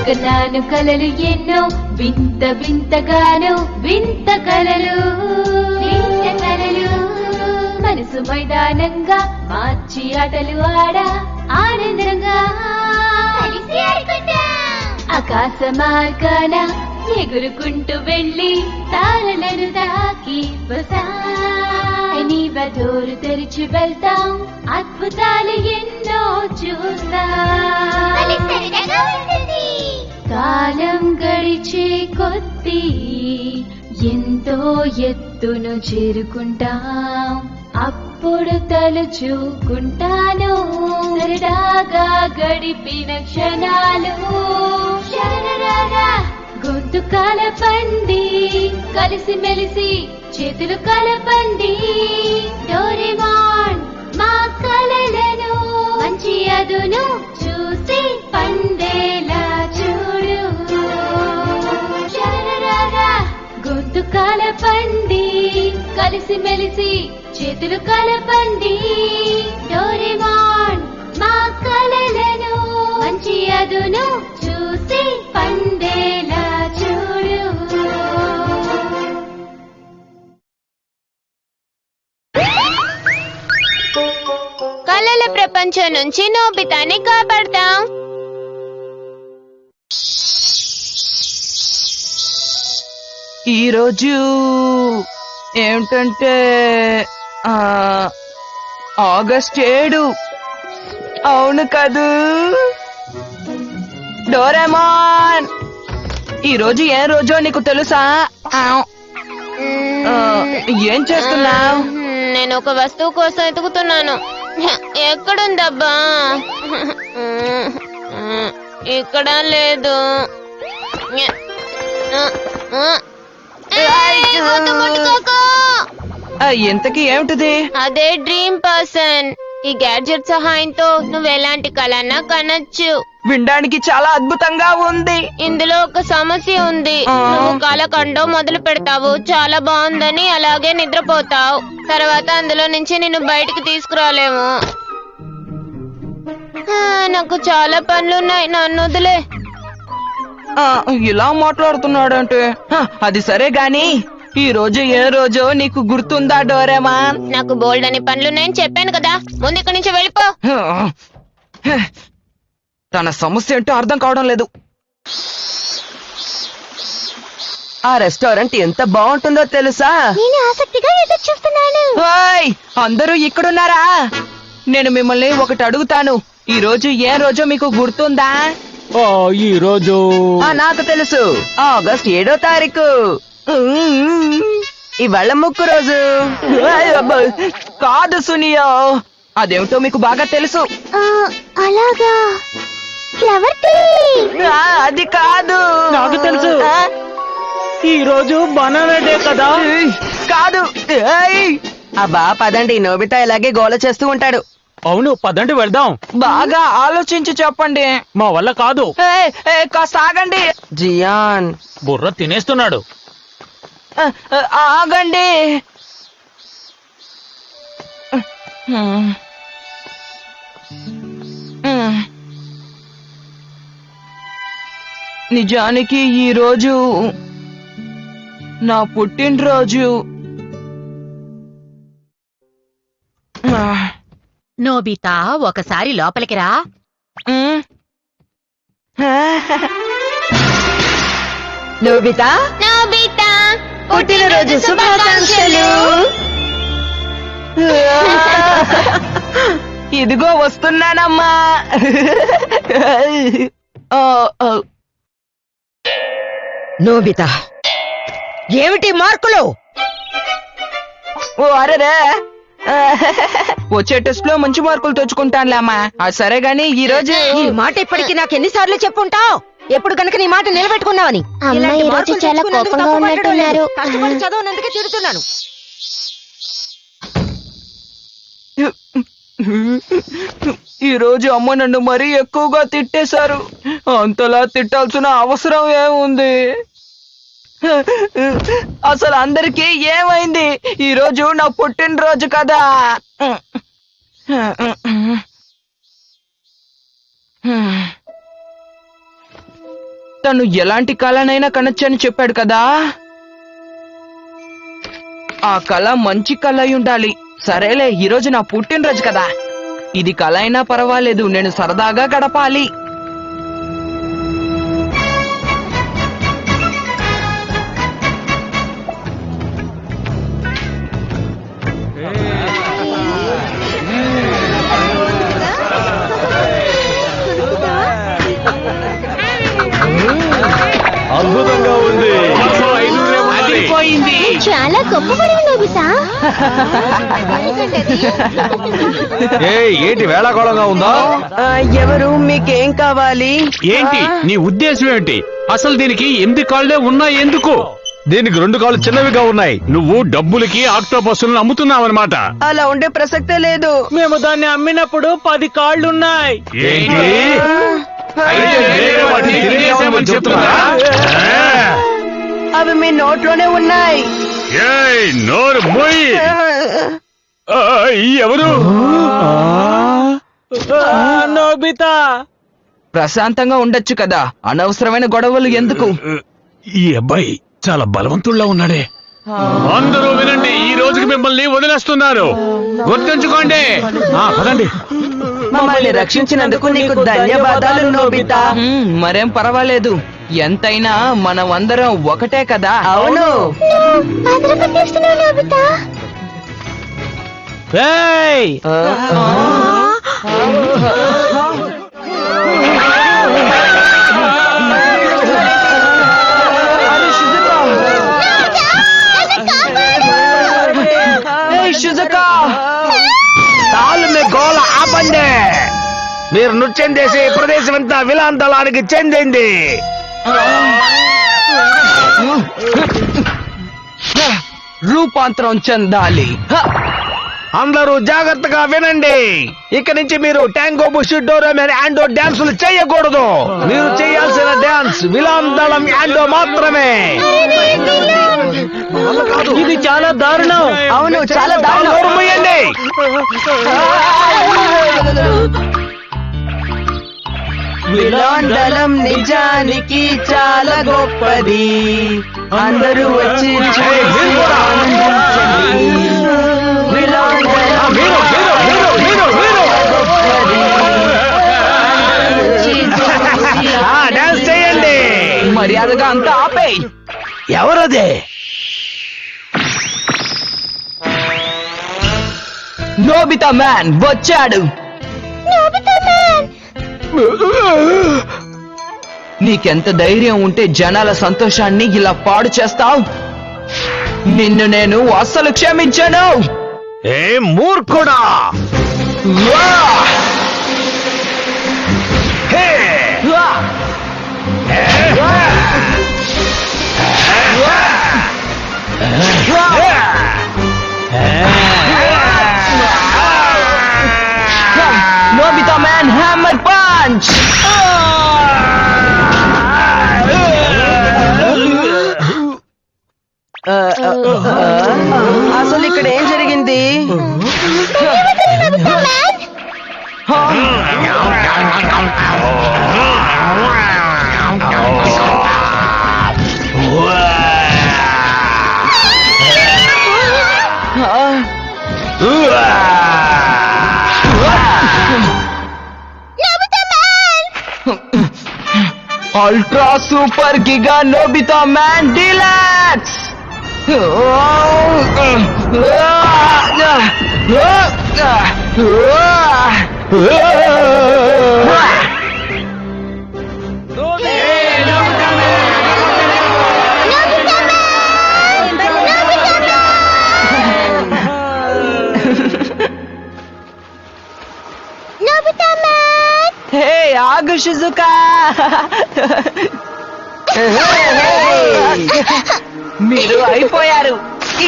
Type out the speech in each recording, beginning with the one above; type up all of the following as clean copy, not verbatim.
కన్నాను కలలు ఎన్నో వింత వింతగాను వింత కలలు మనసు మైదానంగా మార్చి ఆటలు ఆనందంగా ఆకాశ మార్గాన ఎగురుకుంటూ వెళ్ళి తారలను తాకి డోరు తెరిచి వెళ్తాం అద్భుతాలు ఎన్నో చూస్తాం కాలం గడిచే కొద్దీ ఎంతో ఎత్తును చేరుకుంటాం అప్పుడు తలుచుకుంటాను సరదాగా గడిపిన క్షణాలు గొంతు కలపండి కలిసి మెలిసి చేతులు కలపండి డోరేమాన్ మా కలలను మంచి అదును చూసి పండేలా చూడు గొంతు కలపండి కలిసి మెలిసి చేతులు కలపండి డోరేమాన్ మా కలలను మంచి అదును చూసి పండేలా చూడు. కలల ప్రపంచం నుంచి నోబితాని కాపాడతాం. ఈరోజు ఏమిటంటే ఆగస్ట్ 7. అవును కదూ డోరేమాన్, ఈరోజు ఏ రోజో నీకు తెలుసా? ఏం చేస్తున్నావు? నేను ఒక వస్తువు కోసం ఎతుకుతున్నాను. ఎక్కడుందబ్బా? ఇక్కడ లేదు. ఇంతకీ ఏమిటిది? అదే డ్రీమ్ పర్సన్. ఈ గ్యాడ్జెట్ సహాయంతో నువ్వు ఎలాంటి కలన్నా కనొచ్చు. వినడానికి చాలా అద్భుతంగా ఉంది. ఇందులో ఒక సమస్య ఉంది. నువ్వు కల కండం మొదలు పెడతావు, చాలా బాగుందని అలాగే నిద్రపోతావు. తర్వాత అందులో నుంచి నిన్ను బయటికి తీసుకురాలేము. నాకు చాలా పనులున్నాయి, నన్ను వదిలే. ఇలా మాట్లాడుతున్నాడంటే అది సరే గాని ఈ రోజు ఏ రోజో నీకు గుర్తుందా డోరేమాన్? నాకు బోల్డ్ అని పనులున్నాయని చెప్పాను కదా, ముందు ఇక్కడి నుంచి వెళ్ళిపో. తన సమస్య ఏంటో అర్థం కావడం లేదు. ఆ రెస్టారెంట్ ఎంత బాగుంటుందో తెలుసా? నేను ఆసక్తిగా ఎదురు చూస్తున్నాను. అందరూ ఇక్కడున్నారా? నేను మిమ్మల్ని ఒకటి అడుగుతాను. ఈ రోజు ఏ రోజో మీకు గుర్తుందా? ఈ రోజు నాకు తెలుసు, ఆగస్ట్ 7వ తారీఖు. ఇవాళ ముక్కు రోజు. కాదు సునియో, అదేమిటో మీకు బాగా తెలుసు. అలాగా, ఫ్లవర్ ట్రీ. అది కాదు. నాకు తెలుసు, ఈ రోజు బనానా డే కదా. కాదు. అబ్బా పదండి, నోబితా ఇలాగే గోల చేస్తూ ఉంటాడు. అవును, పదండి వెళ్దాం. బాగా ఆలోచించి చెప్పండి. మా వల్ల కాదు. కాస్త ఆగండి. జియాన్ బుర్ర తినేస్తున్నాడు. ఆగండి. నిజానికి ఈ రోజు నా పుట్టినరోజు. నోబితా, ఒకసారి లోపలికి రా. నోబితా, నోబితా పుట్టినరోజు శుభాకాంక్షలు. ఇదిగో వస్తున్నానమ్మా. నోబితా, ఏమిటి మార్కులు? అరే, వచ్చే టెస్ట్ లో మంచి మార్కులు తెచ్చుకుంటానులేమ్మా. అది సరే గాని ఈ రోజు ఈ మాట ఇప్పటికి నాకు ఎన్నిసార్లు చెప్పుంటావు? ఎప్పుడు గనక నీ మాట నిలబెట్టుకున్నావని. అమ్మాయి ఈ రోజు చాలా కోపంగా ఉన్నట్టున్నారు. కష్టపడి చదవనందుకే తిడుతున్నాను. ఈ రోజు అమ్మ నన్ను మరీ ఎక్కువగా తిట్టేశారు. అంతలా తిట్టాల్సిన అవసరం ఏముంది? అసలు అందరికీ ఏమైంది? ఈ రోజు నా పుట్టినరోజు కదా. తను ఎలాంటి కళనైనా కనొచ్చని చెప్పాడు కదా. ఆ కళ మంచి కళ అయి ఉండాలి. సరేలే, ఈరోజు నా పుట్టినరోజు కదా, ఇది కళ అయినా పర్వాలేదు, నేను సరదాగా గడపాలి. అద్భుతంగా ఉంది. అదిరిపోయింది. చాలా గొప్పపడింది నోబితా. ఏంటి వేళాకోళంగా ఉందా? ఎవరు, మీకేం కావాలి? ఏంటి నీ ఉద్దేశం ఏంటి? అసలు దీనికి 8 కాళ్ళే ఉన్నాయి ఎందుకు? దీనికి 2 కాళ్ళు చిన్నవిగా ఉన్నాయి. నువ్వు డబ్బులకి ఆక్టోపస్సులను అమ్ముతున్నావన్నమాట. అలా ఉండే ప్రసక్తే లేదు. మేము దాన్ని అమ్మినప్పుడు 10 కాళ్ళున్నాయి. ఏంటి? అయితే వేరే వాటిని తిరిగేసామని చెప్తున్నారా? అవి మీ నోట్లోనే ఉన్నాయి. ఏయ్, నోరు మూయి. ఎవరు? నోబితా, ప్రశాంతంగా ఉండొచ్చు కదా, అనవసరమైన గొడవలు ఎందుకు? ఈ అబ్బాయి చాలా బలవంతుల్లా ఉన్నాడే. అందరూ వినండి, ఈ రోజుకి మిమ్మల్ని వదిలేస్తున్నారు, గుర్తుంచుకోండి. పదండి. మమ్మల్ని రక్షించినందుకు నీకు ధన్యవాదాలు నోబితా. మరేం పర్వాలేదు, ఎంతైనా మనం అందరం ఒకటే కదా. అవును. అదరపట్టేస్తున్నావు నోబితా. ఏయ్, గోల ఆపండి. మీరు నృత్యం చేసే ప్రదేశం అంతా విలాన్ దళానికి చెందింది. రూపాంతరం చెందాలి. అందరూ జాగ్రత్తగా వినండి. ఇక నుంచి మీరు ట్యాంగో బుషిడో యాండో డాన్సులు చేయకూడదు. మీరు చేయాల్సిన డాన్స్ విలాన్ దళం యాండో మాత్రమే. ఇది చాలా దారుణం. అవును, చాలా దారుణం. నోరు మూయండి. విలాన్ దళం నిజానికి చాలా గొప్పది. అందరూ వచ్చి చూసి ఆనందించండి. విలాన్ దళం మీరు, మీరు, మీరు, మీరు, మీరు. గొప్పది. డాన్స్ చేయండి. మర్యాదగా అంతా ఆపేయ్. ఎవరదే? నోబితా మ్యాన్ వచ్చాడు. నీకెంత ధైర్యం ఉంటే జనాల సంతోషాన్ని ఇలా పాడు చేస్తావు? నిన్ను నేను అస్సలు క్షమించను. ఏ మూర్ఖుడా! వా! హే! వా! Nobita man hammer punch. అసలు ఇక్కడ ఏం జరిగింది? Ultra super giga Nobita man deluxe. హే ఆగు షిజుకా. మీరు అయిపోయారు.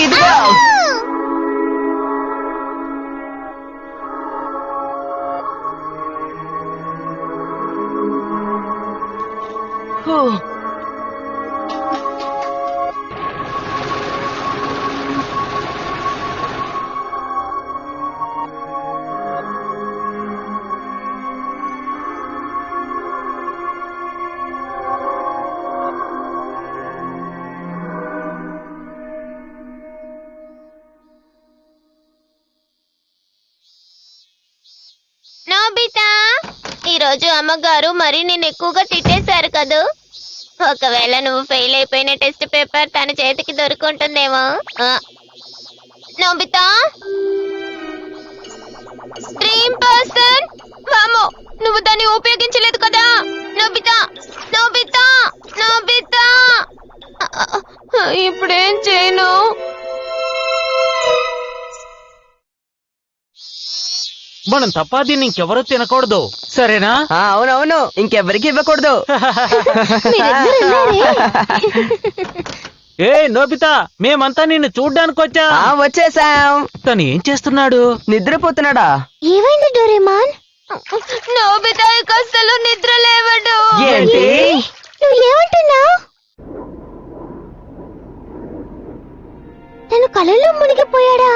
ఇదిగో నోబితా, ఈరోజు అమ్మగారు మరి నేను ఎక్కువగా తిట్టేశారు కదూ. ఒకవేళ నువ్వు ఫెయిల్ అయిపోయిన టెస్ట్ పేపర్ తన చేతికి దొరుకుంటుందేమో. నోబితా, డ్రీమ్ పర్సన్, వామో, నువ్వు దాన్ని ఉపయోగించలేదు కదా. నోబితా, నోబితా, నోబితా, ఇప్పుడేం చేయను? మనం తప్ప దీన్ని ఇంకెవరూ తినకూడదు, సరేనా? అవునవును, ఇంకెవరికి ఇవ్వకూడదు. ఏ నోబితా, మేమంతా నిన్ను చూడ్డానికి వచ్చా. వచ్చేసాం. తను ఏం చేస్తున్నాడు? నిద్రపోతున్నాడా? ఏమైంది డోరేమాన్? నోబితా ఇక అస్సలు నిద్ర లేవడు. ఏంటి? నువ్వు ఏమంటున్నావు? తను కలలో మునిగిపోయాడా?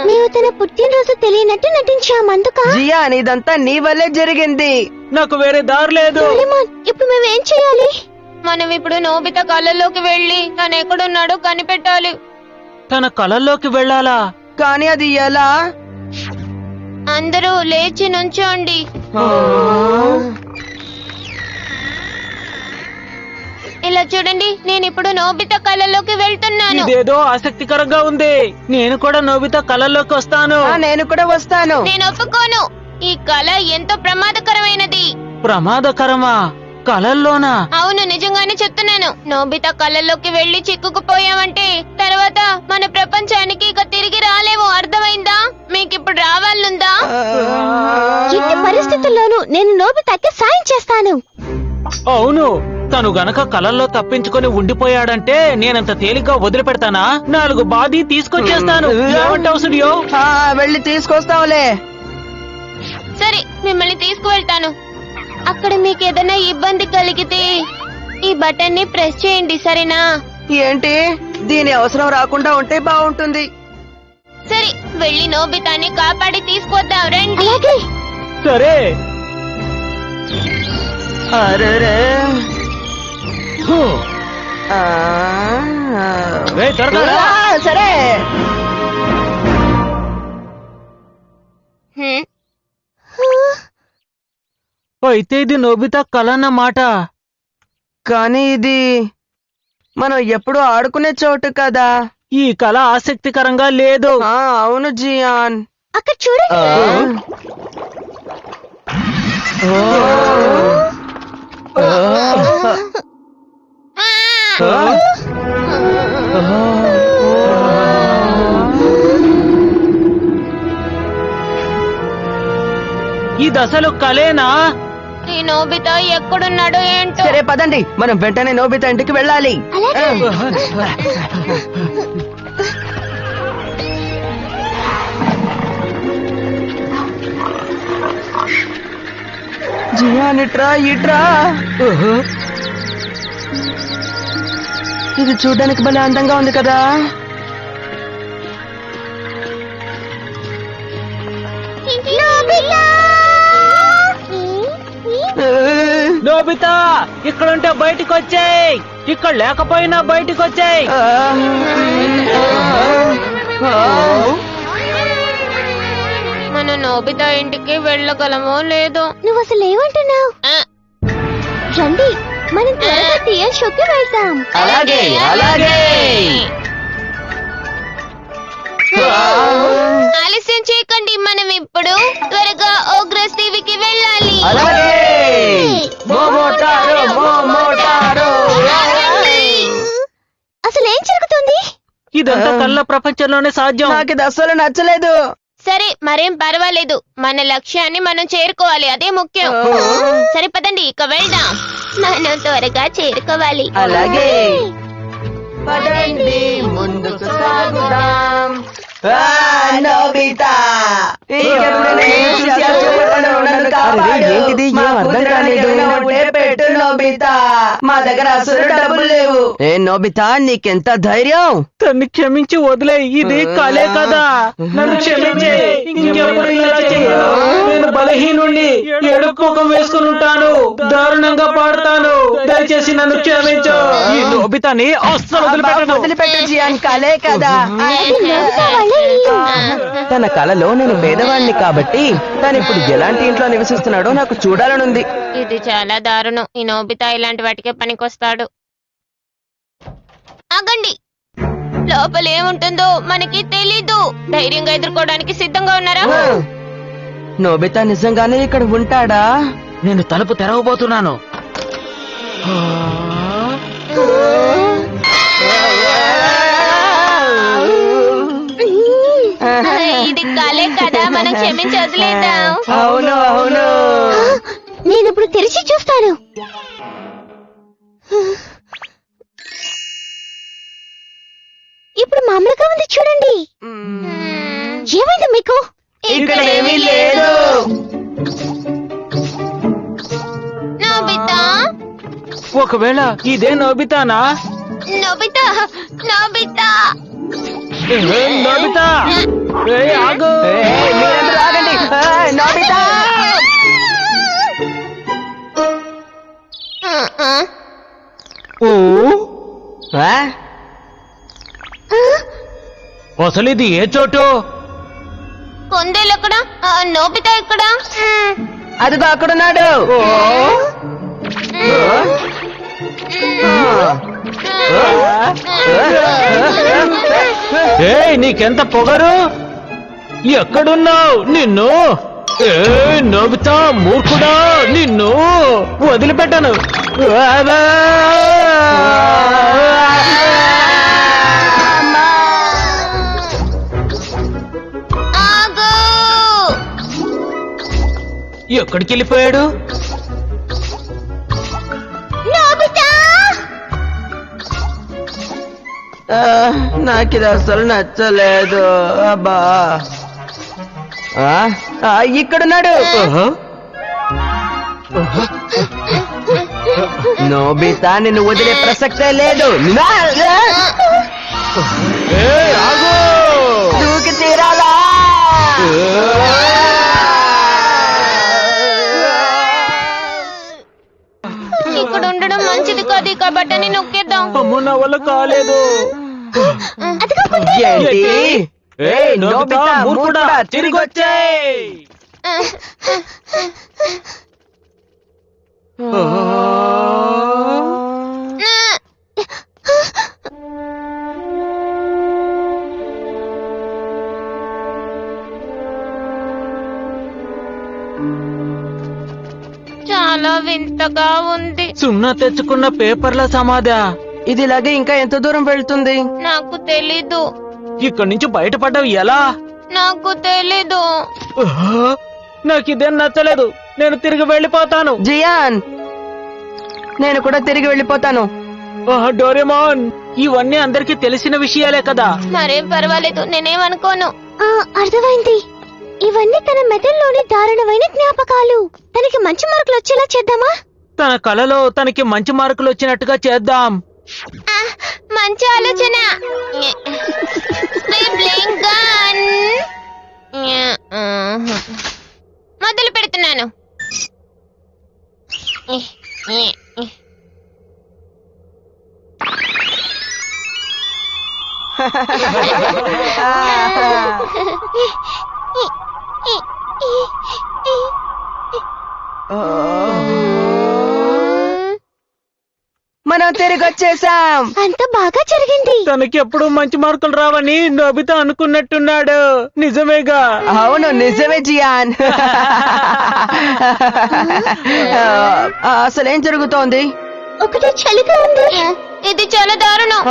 మేము తన పుట్టినరోజు తెలియనట్టు నటించాం అందుక. జియాన్, ఇదంతా నీ వల్లే జరిగింది. నాకు వేరే దారి లేదు. డోరేమాన్, ఇప్పుడు మేము ఏం చేయాలి? మనం ఇప్పుడు నోబితా కళ్ళల్లోకి వెళ్ళి తను ఎక్కడున్నాడో కనిపెట్టాలి. తన కళల్లోకి వెళ్ళాలా? కానీ అది ఎలా? అందరూ లేచి నుంచోండి. ఇలా చూడండి, నేను ఇప్పుడు నోబితా కళ్ళల్లోకి వెళ్తున్నాను. ఇదేదో ఆసక్తికరంగా ఉంది. నేను కూడా నోబితా కళల్లోకి వస్తాను. నేను కూడా వస్తాను. నేను ఒప్పుకోను. ఈ కళ ఎంతో ప్రమాదకరమైనది. ప్రమాదకరమా? కళల్లోనా? అవును, నిజంగానే చెప్తున్నాను. నోబితా కళ్ళల్లోకి వెళ్లి చిక్కుకుపోయామంటే తర్వాత మన ప్రపంచానికి ఇక తిరిగి రాలేము. అర్థమైందా? మీకిప్పుడు రావాలనుందా? ఎట్టి పరిస్థితుల్లోనూ నేను నోబితాకి సాయం చేస్తాను. అవును, తను గనక కళల్లో తప్పించుకొని ఉండిపోయాడంటే నేనంత తేలిగ్గా వదిలిపెడతానా? 4 బాదీ తీసుకొచ్చేస్తాను. ఏమంటావు స్టూడియో? వెళ్ళి తీసుకొస్తావులే. సరే, మిమ్మల్ని తీసుకువెళ్తాను. అక్కడ మీకు ఏదైనా ఇబ్బంది కలిగితే ఈ బటన్ ని ప్రెస్ చేయండి, సరేనా? ఏంటి? దీని అవసరం రాకుండా ఉంటే బాగుంటుంది. సరే, వెళ్ళి నోబితాని కాపాడి తీసుకొద్దాం, రండి. అలాగే. సరే. అరెరే. రేయ్, త్వరగా రా. సరే. హ్మ్. అయితే ఇది నోబితా కళ అన్నమాట. కానీ ఇది మనం ఎప్పుడు ఆడుకునే చోటు కదా. ఈ కళ ఆసక్తికరంగా లేదు. అవును జియాన్. అక్కడ చూడండి. ఇది అసలు కళేనా? ఈ నోబితా ఎక్కడున్నాడో ఏంటో. సరే పదండి, మనం వెంటనే నోబితా ఇంటికి వెళ్ళాలి. జియాన్, ఇట్రా ఇట్రా. ఇది చూడ్డానికి భలే అందంగా ఉంది కదా. నోబితా, ఇక్కడుంటే బయటికి వచ్చేయ్. ఇక్కడ లేకపోయినా బయటికి వచ్చేయ్. మనం నోబితా ఇంటికి వెళ్ళగలమో లేదో. నువ్వు అసలు ఏమంటున్నావు? రండి, మనం త్వరగా థియేటర్ షోకి వెళ్తాం. అలాగే అలాగే. ఆలస్యం చేయకండి, మనం ఇప్పుడు త్వరగా ఓగ్రస్ టీవీకి వెళ్ళాలి. అలాగే. మోమోటారో మోమోటారో. అసలు ఏం జరుగుతుంది? ఇదంతా కళ్ళ ప్రపంచంలోనే సాధ్యం. నాకు ఇది అస్సలు నచ్చలేదు. సరే, మరేం పర్వాలేదు. మన లక్ష్యాన్ని మనం చేరుకోవాలి, అదే ముఖ్యం. సరే పదండి, ఇక వెళ్దాం. మనం త్వరగా చేరుకోవాలి. అలాగే. పదండి ముందుకు సాగుదాం. నోబితా, ఏంటిది? ఏం అర్థం కాలేదు. పెట్టు నోబితా, మా దగ్గర అసలు డబ్బులు లేవు. ఏ నోబితా, నీకెంత ధైర్యం? తన్ని క్షమించి వదిలే. ఇది కలే కదా. నన్ను క్షమించే. ఇంకెప్పుడు ఇలా చేయను. నేను బలహీనుణ్ణి, ఏడుపు ముఖం వేసుకుని ఉంటాను, దారుణంగా పాడతాను. దయచేసి నన్ను క్షమించు. ఈ నోబితాని అస్సలు వదిలిపెట్టను. వదిలిపెట్టు జియాన్, కలే కదా. అది నోబితా వల్ల ఇల్లు. తన తన కలలో నేను పేదవాడిని కాబట్టి తను ఇప్పుడు ఎలాంటి ఇంట్లో నివసిస్తున్నాడో నాకు చూడాలనుంది. ఇది చాలా దారుణం. ఈ నోబితా ఇలాంటి వాటికే పనికొస్తాడు. ఆగండి, లోపల ఏముంటుందో మనకి తెలీదు. ధైర్యంగా ఎదుర్కోవడానికి సిద్ధంగా ఉన్నారా? నోబితా నిజంగానే ఇక్కడ ఉంటాడా? నేను తలుపు తెరవబోతున్నాను. ఇది కలే కదా, మనం క్షమించి వదిలేద్దాం. అవును అవును. నేను ఇప్పుడు తెరిచి చూస్తాను. ఇప్పుడు మామూలుగా ఉంది చూడండి. ఏమైంది మీకు? ఇక్కడ ఏమీ లేదు. నోబితా, ఒకవేళ ఇదే నోబితానా? Nobita, Nobita. నోబితా, ఆగు. మీరందరూ ఆగండి. నోబితా! ఆ? అసలు ఇది ఏ చోటు? కొందేలు ఎక్కడ? నోబితా ఎక్కడ? అదిగో అక్కడున్నాడు. నీకెంత పొగరు? ఎక్కడున్నావు? నిన్ను నోబితా మూర్ఖుడా, నిన్ను వదిలిపెట్టను. ఆగు! ఎక్కడికి వెళ్ళిపోయాడు? నాకిది అసలు నచ్చలేదు. అబ్బా, ఇక్కడున్నాడు. నోబితా, నిన్ను వదిలే ప్రసక్తే లేదు. ఆగు! దూకి తీరాలా? ఇక్కడ ఉండడం మంచిది కాదు, కాబట్టి అని నొక్కేద్దాం. అమ్మో, నా వల్ల కాలేదు. ఏంటి? నోబితా మూర్ఖుడా, తిరిగి వచ్చేయ్. చాలా వింతగా ఉంది. సున్నా తెచ్చుకున్న పేపర్ల సమాధా. ఇది ఇలాగే ఇంకా ఎంత దూరం వెళ్తుంది? నాకు తెలీదు. ఇక్కడి నుంచి బయటపడ్డావు ఎలా? నాకు తెలీదు. నాకు ఇదేం నచ్చలేదు. నేను తిరిగి వెళ్ళిపోతాను. జియాన్, నేను కూడా తిరిగి వెళ్ళిపోతాను. డోరేమాన్, ఇవన్నీ అందరికీ తెలిసిన విషయాలే కదా. మరేం పర్వాలేదు, నేనేమనుకోను. అర్థమైంది. ఇవన్నీ తన మెదడులోని దారుణమైన జ్ఞాపకాలు. తనకి మంచి మార్కులు వచ్చేలా చేద్దామా? తన కలలో తనకి మంచి మార్కులు వచ్చినట్టుగా చేద్దాం. మంచి ఆలోచన. మొదలు పెడుతున్నాను. మనం తిరిగి వచ్చేసాం. అంత బాగా జరిగింది. తనకి ఎప్పుడు మంచి మార్కులు రావని నోబితా అనుకున్నట్టున్నాడు. నిజమేగా? అవును, నిజమే జియాన్. అసలేం జరుగుతోంది? ఒకటి చలిగా ఉంది. ఇది చాలా దారుణం.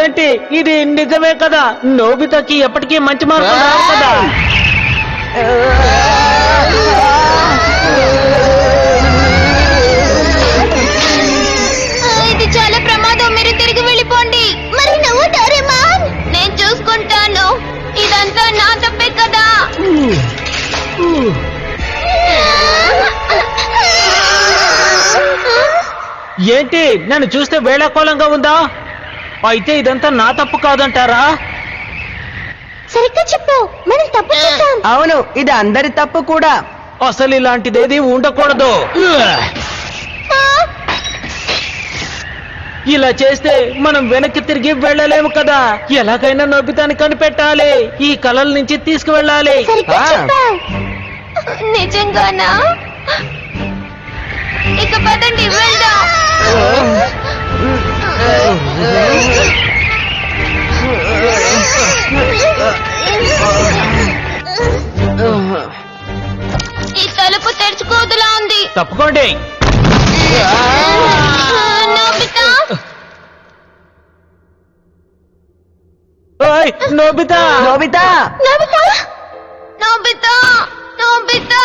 ఏంటి ఇది? నిజమే కదా? నోబితాకి ఎప్పటికీ మంచి మార్కులు రావు కదా? ఇది చాలా ప్రమాదం. మీరు తిరిగి వెళ్ళిపోండి. మరి నువ్వు డోరేమాన్? నేను చూసుకుంటాను. ఇదంతా నా తప్పే కదా. ఏంటి, నన్ను చూస్తే వేళాకోళంగా ఉందా? అయితే ఇదంతా నా తప్పు కాదంటారా? సరిగ్గా చెప్పు. మనం తప్పు చేద్దాం. అవును, ఇది అందరి తప్పు కూడా. అసలు ఇలాంటిదేది ఉండకూడదు. ఇలా చేస్తే మనం వెనక్కి తిరిగి వెళ్ళలేము కదా. ఎలాగైనా నోబితాని కనిపెట్టాలి, ఈ కలల నుంచి తీసుకువెళ్ళాలి. సరిగ్గా చెప్పావు. నిజంగానా? ఇక పదండి వెళ్దాం. ఈ తలుపు తెరుచుకోదులా ఉంది. తప్పుకోండి. నోబితా, ఓయ్ Nobita, Nobita Nobita, Nobita, Nobita.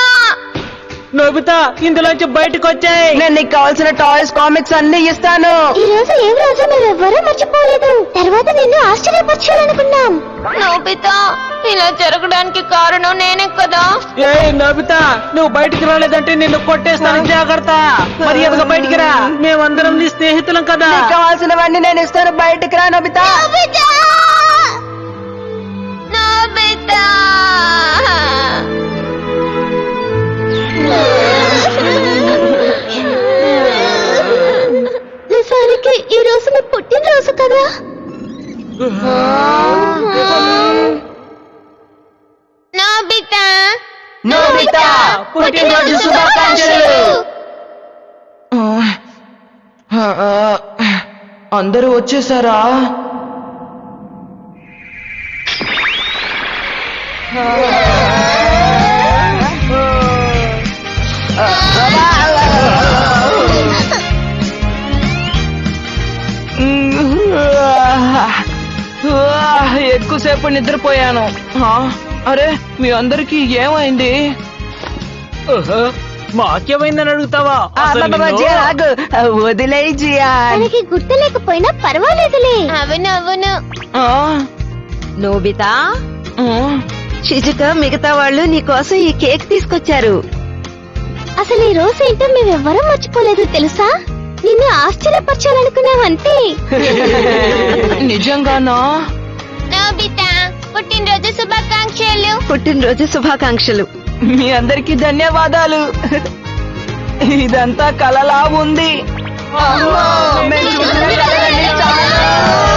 Nobita ఇందులోంచి బయటకు వచ్చాయి. నేను నీకు కావాల్సిన టాయ్స్, కామిక్స్ అన్ని ఇస్తాను. ఈ రోజు ఏం రోజు మీరెవ్వరూ మర్చిపోలేదు. తర్వాత నిన్ను ఆశ్చర్యపరచాలనుకున్నాం. నోబితా, ఇలా జరగడానికి కారణం నేనే కదా. ఏ నోబితా, నువ్వు బయటికి రాలేదంటే నిన్ను కొట్టేస్తాను, జాగ్రత్త. మర్యాదగా బయటికి రా, మేమందరం నీ స్నేహితులం కదా. నీకు కావాల్సినవన్నీ నేను ఇస్తాను, బయటికి రా నోబితా. Nobita, Nobita. నిజానికి ఈ రోజు నీ పుట్టినరోజు కదా. నోబితా, నోబితా పుట్టినరోజు శుభాకాంక్షలు. అందరూ వచ్చేసారా? ఎక్కువసేపు నిద్రపోయాను. అరే మీ అందరికి ఏమైంది? మాకేమైందని అడుగుతావా? అసలు నిన్ను- వదిలేయి జియాన్. తనకి గుర్తు లేకపోయినా పర్వాలేదులే. అవును అవును. ఆ, నోబితా, ఆ, షిజుక మిగతా వాళ్ళు నీ కోసం ఈ కేక్ తీసుకొచ్చారు. అసలు ఈ రోజు ఏంటో మేమెవ్వరూ మర్చిపోలేదు తెలుసా. నిన్ను ఆశ్చర్యపరచాలనుకున్నామంతే. నిజంగానా? నోబితా, పుట్టినరోజు శుభాకాంక్షలు. పుట్టినరోజు శుభాకాంక్షలు. మీ అందరికి ధన్యవాదాలు. ఇదంతా కలలా ఉంది. మేము చూసిన కలలన్నీ చాలా